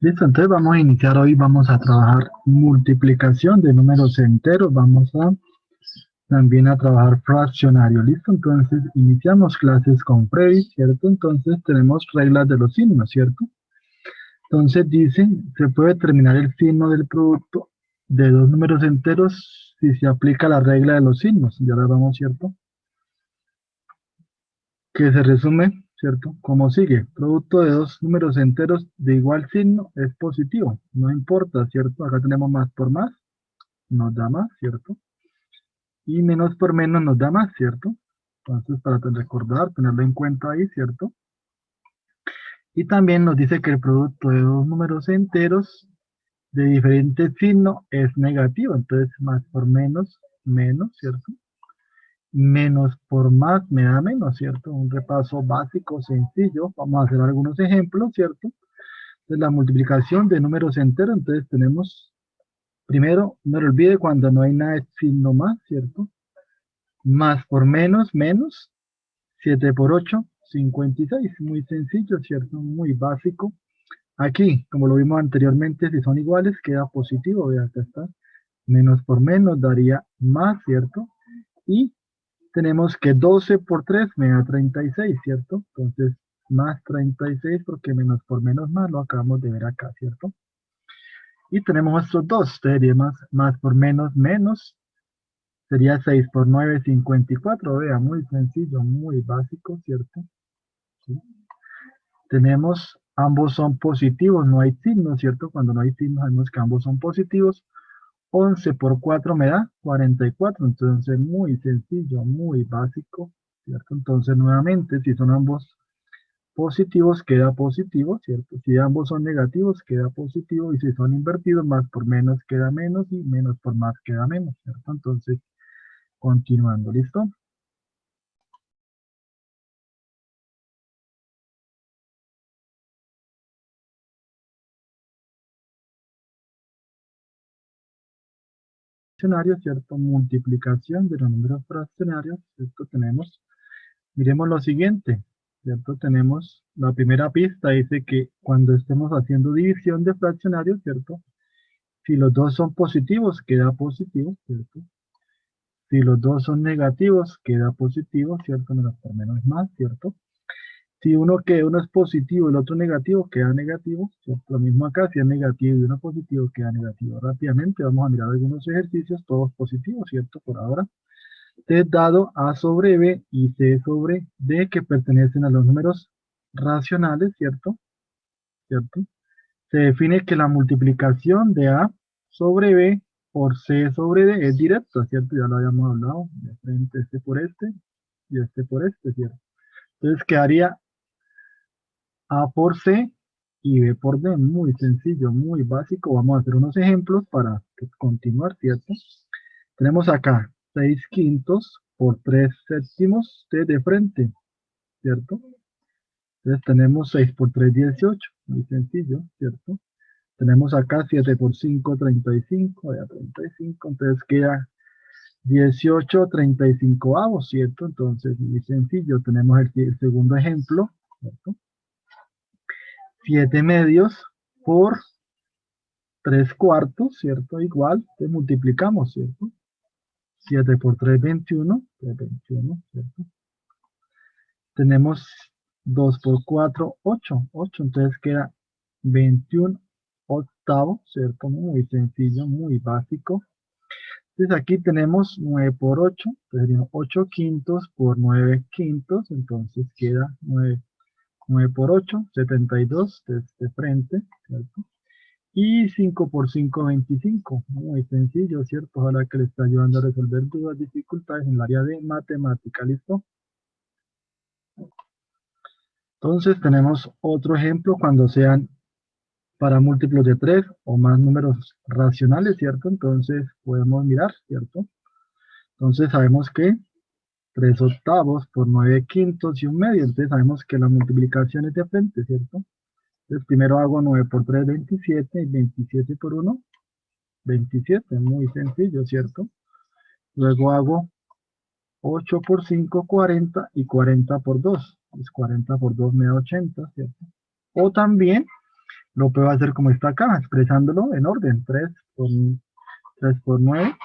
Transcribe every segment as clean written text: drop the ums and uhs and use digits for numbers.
Listo, entonces vamos a iniciar hoy, vamos a trabajar multiplicación de números enteros, vamos a también a trabajar fraccionario, listo, entonces iniciamos clases con Freddy, ¿cierto? Entonces tenemos reglas de los signos, ¿cierto? Entonces dice, se puede determinar el signo del producto de dos números enteros si se aplica la regla de los signos, ya la vamos, ¿cierto? Que se resume, ¿cierto? Como sigue, producto de dos números enteros de igual signo es positivo, no importa, ¿cierto? Acá tenemos más por más, nos da más, ¿cierto? Y menos por menos nos da más, ¿cierto? Entonces, para recordar, tenerlo en cuenta ahí, ¿cierto? Y también nos dice que el producto de dos números enteros de diferente signo es negativo, entonces más por menos, menos, ¿cierto? Menos por más me da menos, ¿cierto? Un repaso básico, sencillo. Vamos a hacer algunos ejemplos, ¿cierto? De la multiplicación de números enteros, entonces tenemos, primero, no lo olvide cuando no hay nada de signo más, ¿cierto? Más por menos, menos. 7 por 8, 56. Muy sencillo, ¿cierto? Muy básico. Aquí, como lo vimos anteriormente, si son iguales, queda positivo. Vea, acá está. Menos por menos daría más, ¿cierto? Y tenemos que 12 por 3 me da 36, ¿cierto? Entonces, más 36 porque menos por menos más lo acabamos de ver acá, ¿cierto? Y tenemos estos dos, sería más por menos menos, sería 6 por 9, 54, vea, muy sencillo, muy básico, ¿cierto? ¿Sí? Tenemos, ambos son positivos, no hay signos, ¿cierto? Cuando no hay signos, sabemos que ambos son positivos. 11 por 4 me da 44, entonces muy sencillo, muy básico, ¿cierto? Entonces nuevamente, si son ambos positivos, queda positivo, ¿cierto? Si ambos son negativos, queda positivo, y si son invertidos, más por menos queda menos, y menos por más queda menos, ¿cierto? Entonces, continuando, ¿listo? Fraccionarios, ¿cierto? Multiplicación de los números fraccionarios, esto tenemos. Miremos lo siguiente, ¿cierto? Tenemos la primera pista, dice que cuando estemos haciendo división de fraccionarios, ¿cierto? Si los dos son positivos, queda positivo, ¿cierto? Si los dos son negativos, queda positivo, ¿cierto? Menos por menos es más, ¿cierto? Si uno es positivo y el otro negativo, queda negativo, ¿cierto? Lo mismo acá, si es negativo y uno positivo, queda negativo. Rápidamente vamos a mirar algunos ejercicios, todos positivos, ¿cierto? Por ahora. T dado A sobre B y C sobre D que pertenecen a los números racionales, ¿cierto? ¿Cierto? Se define que la multiplicación de A sobre B por C sobre D es directa, ¿cierto? Ya lo habíamos hablado, de frente este por este y este por este, ¿cierto? Entonces quedaría A por C y B por D, muy sencillo, muy básico. Vamos a hacer unos ejemplos para continuar, ¿cierto? Tenemos acá 6 quintos por 3 séptimos de frente, ¿cierto? Entonces tenemos 6 por 3, 18, muy sencillo, ¿cierto? Tenemos acá 7 por 5, 35, ya 35, entonces queda 18, 35 avos, ¿cierto? Entonces, muy sencillo, tenemos el segundo ejemplo, ¿cierto? 7 medios por 3 cuartos, ¿cierto? Igual, te multiplicamos, ¿cierto? 7 por 3, 21, 21, ¿cierto? Tenemos 2 por 4, 8, 8, entonces queda 21 octavos, ¿cierto? Muy sencillo, muy básico. Entonces aquí tenemos 9 por 8, entonces serían 8 quintos por 9 quintos, entonces queda 9 por 8, 72 de frente, ¿cierto? Y 5 por 5, 25, muy sencillo, ¿cierto? Ojalá que le esté ayudando a resolver dudas, dificultades en el área de matemática, ¿listo? Entonces tenemos otro ejemplo cuando sean para múltiplos de 3 o más números racionales, ¿cierto? Entonces podemos mirar, ¿cierto? Entonces sabemos que 3 octavos por 9 quintos y un medio, entonces sabemos que la multiplicación es de frente, ¿cierto? Entonces primero hago 9 por 3, 27, y 27 por 1, 27, muy sencillo, ¿cierto? Luego hago 8 por 5, 40, y 40 por 2, pues 40 por 2 me da 80, ¿cierto? O también lo puedo hacer como está acá, expresándolo en orden. 3 por 9,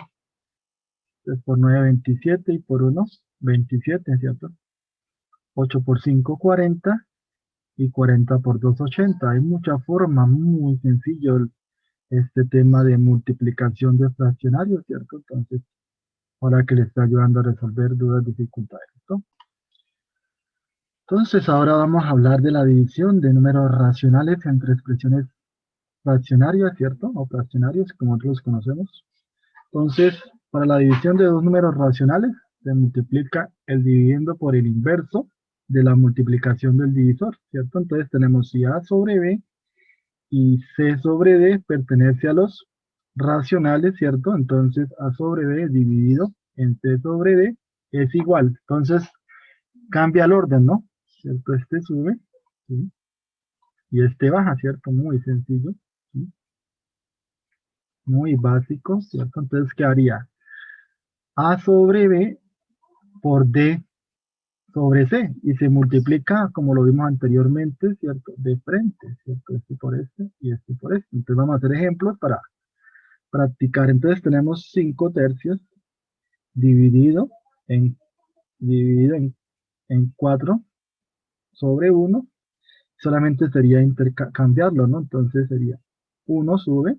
3 por 9, 27 y por 1, 27, ¿cierto? 8 por 5, 40 y 40 por 2, 80. Hay muchas formas, muy sencillo este tema de multiplicación de fraccionarios, ¿cierto? Entonces, ahora que le está ayudando a resolver dudas, dificultades, ¿cierto? Entonces, ahora vamos a hablar de la división de números racionales entre expresiones fraccionarias, ¿cierto? O fraccionarios, como nosotros los conocemos. Entonces, para la división de dos números racionales, se multiplica el dividiendo por el inverso de la multiplicación del divisor, ¿cierto? Entonces tenemos si A sobre B y C sobre D pertenece a los racionales, ¿cierto? Entonces A sobre B dividido en C sobre D es igual. Entonces cambia el orden, ¿no? ¿Cierto? Este sube, ¿sí? Y este baja, ¿cierto? Muy sencillo, ¿sí? Muy básico, ¿cierto? Entonces, ¿qué haría? A sobre B por D sobre C y se multiplica como lo vimos anteriormente, ¿cierto? De frente, ¿cierto? Este por este y este por este. Entonces vamos a hacer ejemplos para practicar. Entonces tenemos 5 tercios dividido en, dividido en 4 sobre 1. Solamente sería intercambiarlo, ¿no? Entonces sería 1 sube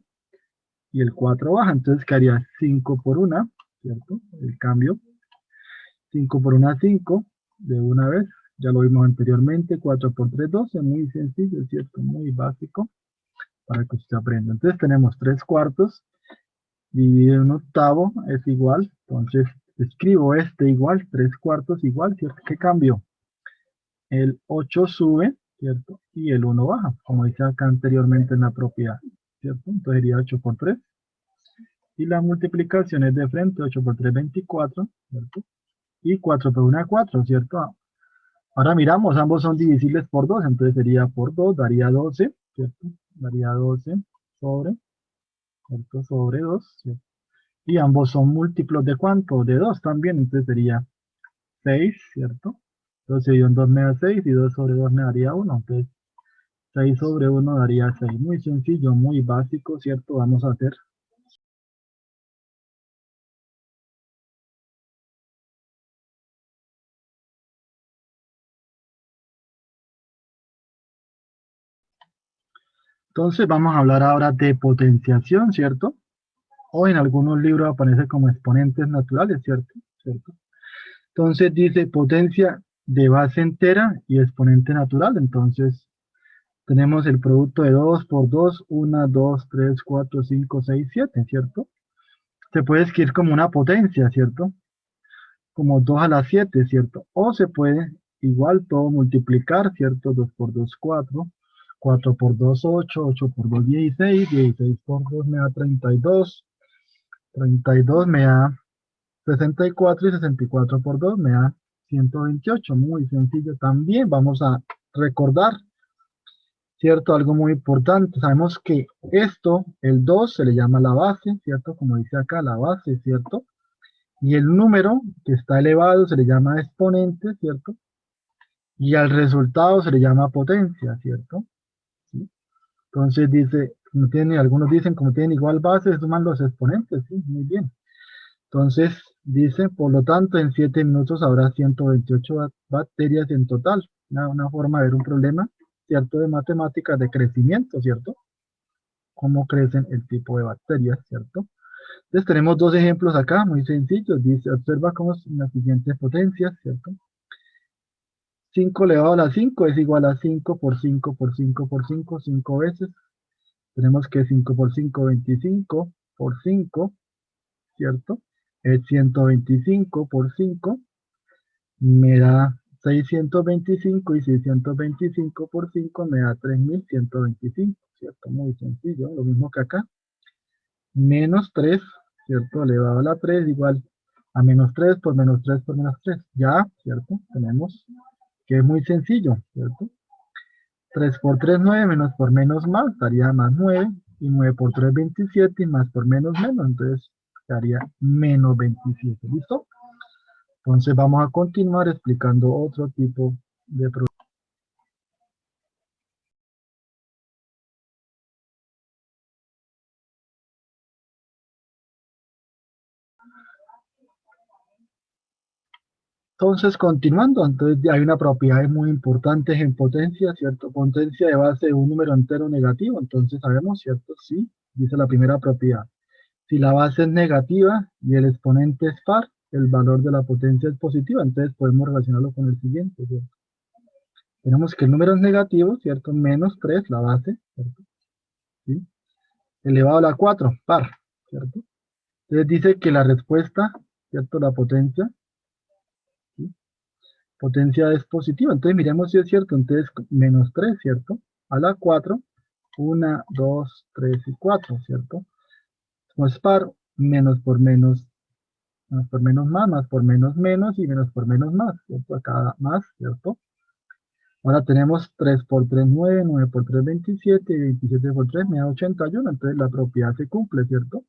y el 4 baja. Entonces quedaría 5 por 1, ¿cierto? El cambio. 5 por 1, 5 de una vez. Ya lo vimos anteriormente. 4 por 3, 12. Muy sencillo, ¿cierto? Muy básico para que usted aprenda. Entonces tenemos 3 cuartos dividido en un octavo es igual. Entonces escribo este igual, 3 cuartos igual, ¿cierto? ¿Qué cambio? El 8 sube, ¿cierto? Y el 1 baja, como dice acá anteriormente en la propiedad, ¿cierto? Entonces sería 8 por 3. Y la multiplicación es de frente, 8 por 3, 24, ¿cierto? Y 4 por 1, 4, ¿cierto? Ahora miramos, ambos son divisibles por 2, entonces sería por 2, daría 12, ¿cierto? Daría 12 sobre, ¿cierto? Sobre 2, ¿cierto? Y ambos son múltiplos de ¿cuánto? De 2 también, entonces sería 6, ¿cierto? Entonces dividido en 2 me da 6 y 2 sobre 2 me daría 1, entonces 6 sobre 1 daría 6. Muy sencillo, muy básico, ¿cierto? Vamos a hacer. Entonces vamos a hablar ahora de potenciación, ¿cierto? O en algunos libros aparece como exponentes naturales, ¿cierto? ¿Cierto? Entonces dice potencia de base entera y exponente natural. Entonces tenemos el producto de 2 por 2, 1, 2, 3, 4, 5, 6, 7, ¿cierto? Se puede escribir como una potencia, ¿cierto? Como 2 a la 7, ¿cierto? O se puede igual todo multiplicar, ¿cierto? 2 por 2, 4, 4 por 2, 8, 8 por 2, 16, 16 por 2 me da 32, 32 me da 64 y 64 por 2 me da 128. Muy sencillo. También vamos a recordar, ¿cierto? Algo muy importante. Sabemos que esto, el 2, se le llama la base, ¿cierto? Como dice acá, la base, ¿cierto? Y el número que está elevado se le llama exponente, ¿cierto? Y al resultado se le llama potencia, ¿cierto? ¿Sí? Entonces dice, algunos dicen como tienen igual base, suman los exponentes, ¿sí? Muy bien. Entonces dice, por lo tanto, en 7 minutos habrá 128 bacterias en total. Una forma de ver un problema, ¿cierto? De matemáticas de crecimiento, ¿cierto? Cómo crecen el tipo de bacterias, ¿cierto? Entonces tenemos dos ejemplos acá, muy sencillos. Dice, observa cómo son las siguientes potencias, ¿cierto? 5 elevado a la 5 es igual a 5 por 5 por 5 por 5, 5 veces. Tenemos que 5 por 5, 25 por 5, ¿cierto? Es 125 por 5 me da 625 y 625 por 5 me da 3125, ¿cierto? Muy sencillo, lo mismo que acá. Menos 3, ¿cierto? Elevado a la 3 igual a menos 3 por menos 3 por menos 3. Ya, ¿cierto? Tenemos que es muy sencillo, ¿cierto? 3 por 3, 9, menos por menos más, daría más 9, y 9 por 3, 27, y más por menos menos, entonces daría menos 27, ¿listo? Entonces vamos a continuar explicando otro tipo de problemas. Entonces, continuando, entonces hay una propiedad muy importante en potencia, ¿cierto? Potencia de base de un número entero negativo, entonces sabemos, ¿cierto? Sí, dice la primera propiedad. Si la base es negativa y el exponente es par, el valor de la potencia es positiva, entonces podemos relacionarlo con el siguiente, ¿cierto? Tenemos que el número es negativo, ¿cierto? Menos 3, la base, ¿cierto? ¿Sí? Elevado a la 4, par, ¿cierto? Entonces dice que la respuesta, ¿cierto? La potencia, ¿sí? Potencia es positiva, entonces miremos si es cierto, entonces menos 3, ¿cierto? A la 4, 1, 2, 3 y 4, ¿cierto? Como es par, menos por menos, más por menos más por menos menos y menos por menos más, ¿cierto? Acá más, ¿cierto? Ahora tenemos 3 por 3, 9, 9 por 3, 27, y 27 por 3 me da 81, entonces la propiedad se cumple, ¿cierto?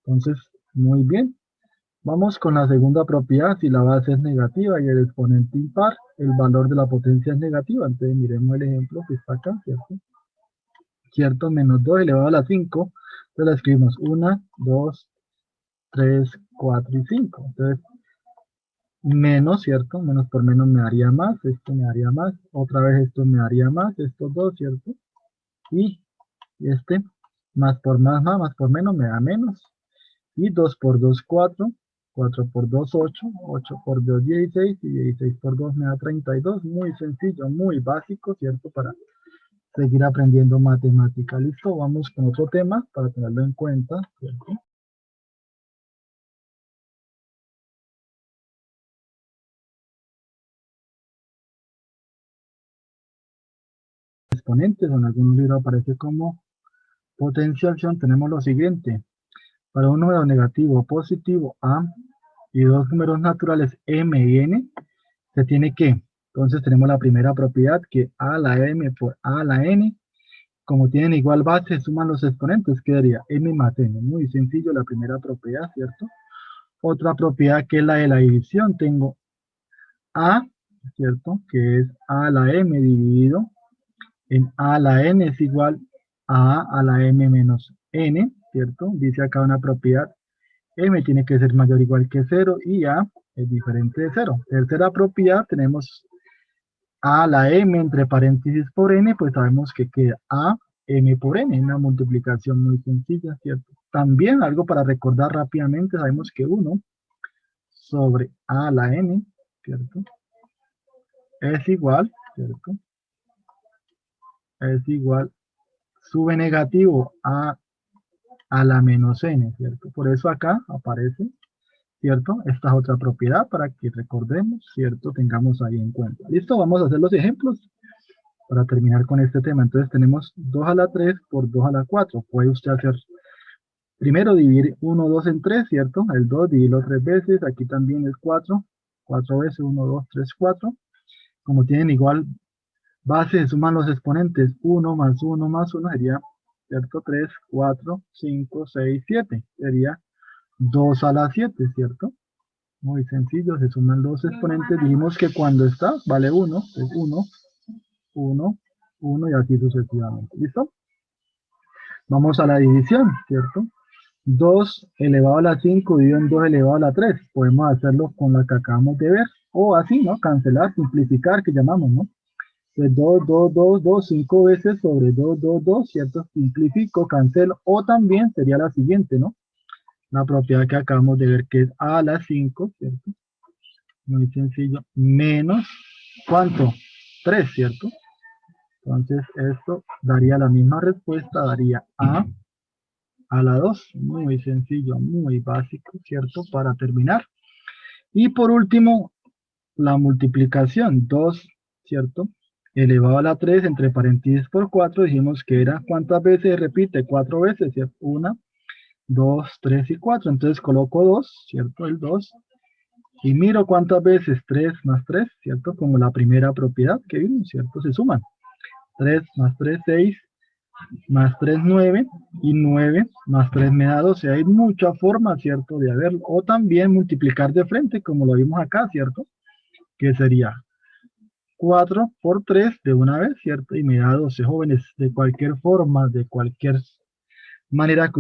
Entonces, muy bien. Vamos con la segunda propiedad, si la base es negativa y el exponente impar, el valor de la potencia es negativa. Entonces miremos el ejemplo que está acá, ¿cierto? ¿Cierto? Menos 2 elevado a la 5. Entonces la escribimos 1, 2, 3, 4 y 5. Entonces, menos, ¿cierto? Menos por menos me daría más, esto me daría más, otra vez esto me daría más, estos dos, ¿cierto? Y este, más por menos me da menos. Y 2 por 2, 4, 4 por 2, 8, 8 por 2, 16, y 16 por 2 me da 32. Muy sencillo, muy básico, ¿cierto? Para seguir aprendiendo matemática. Listo, vamos con otro tema para tenerlo en cuenta, ¿cierto? Exponentes, en algún libro aparece como potenciación. Tenemos lo siguiente. Para un número negativo o positivo A y dos números naturales M y N, se tiene que, entonces tenemos la primera propiedad que A a la M por A a la N, como tienen igual base, suman los exponentes, quedaría M más N. Muy sencillo la primera propiedad, ¿cierto? Otra propiedad que es la de la división, tengo A, ¿cierto? Que es A a la M dividido en A a la N es igual a la M menos N, ¿cierto? Dice acá una propiedad, M tiene que ser mayor o igual que 0 y A es diferente de 0. Tercera propiedad, tenemos A la M entre paréntesis por N, pues sabemos que queda A M por N, una multiplicación muy sencilla, ¿cierto? También algo para recordar rápidamente, sabemos que 1 sobre A a la N, ¿cierto? Es igual, ¿cierto? Es igual, sube negativo a la menos N, ¿cierto? Por eso acá aparece, ¿cierto? Esta es otra propiedad para que recordemos, ¿cierto? Tengamos ahí en cuenta. ¿Listo? Vamos a hacer los ejemplos para terminar con este tema. Entonces tenemos 2 a la 3 por 2 a la 4. Puede usted hacer, primero dividir 1, 2 en 3, ¿cierto? El 2 dividirlo 3 veces, aquí también es 4, 4 veces, 1, 2, 3, 4. Como tienen igual base, se suman los exponentes, 1 más 1 más 1 sería, ¿cierto? 3, 4, 5, 6, 7. Sería 2 a la 7, ¿cierto? Muy sencillo, se suman los exponentes. Dijimos que cuando está, vale 1, es 1, 1, 1 y así sucesivamente. ¿Listo? Vamos a la división, ¿cierto? 2 elevado a la 5 dividido en 2 elevado a la 3. Podemos hacerlo con la que acabamos de ver. O así, ¿no? Cancelar, simplificar, que llamamos, ¿no? Entonces 2, 2, 2, 2, 5 veces sobre 2, 2, 2, ¿cierto? Simplifico, cancelo. O también sería la siguiente, ¿no? La propiedad que acabamos de ver que es a la 5, ¿cierto? Muy sencillo. Menos, ¿cuánto? 3, ¿cierto? Entonces esto daría la misma respuesta, daría a la 2. Muy sencillo, muy básico, ¿cierto? Para terminar. Y por último, la multiplicación, 2, ¿cierto? Elevado a la 3 entre paréntesis por 4, dijimos que era, ¿cuántas veces repite? 4 veces, ¿cierto? 1, 2, 3 y 4. Entonces coloco 2, ¿cierto? El 2. Y miro cuántas veces 3 más 3, ¿cierto? Como la primera propiedad que vimos, ¿cierto? Se suman. 3 más 3, 6, más 3, 9, y 9 más 3 me da 12. Hay muchas formas, ¿cierto? De haberlo. O también multiplicar de frente, como lo vimos acá, ¿cierto? Que sería 4 por 3 de una vez, ¿cierto? Y me da 12. Jóvenes, de cualquier forma, de cualquier manera que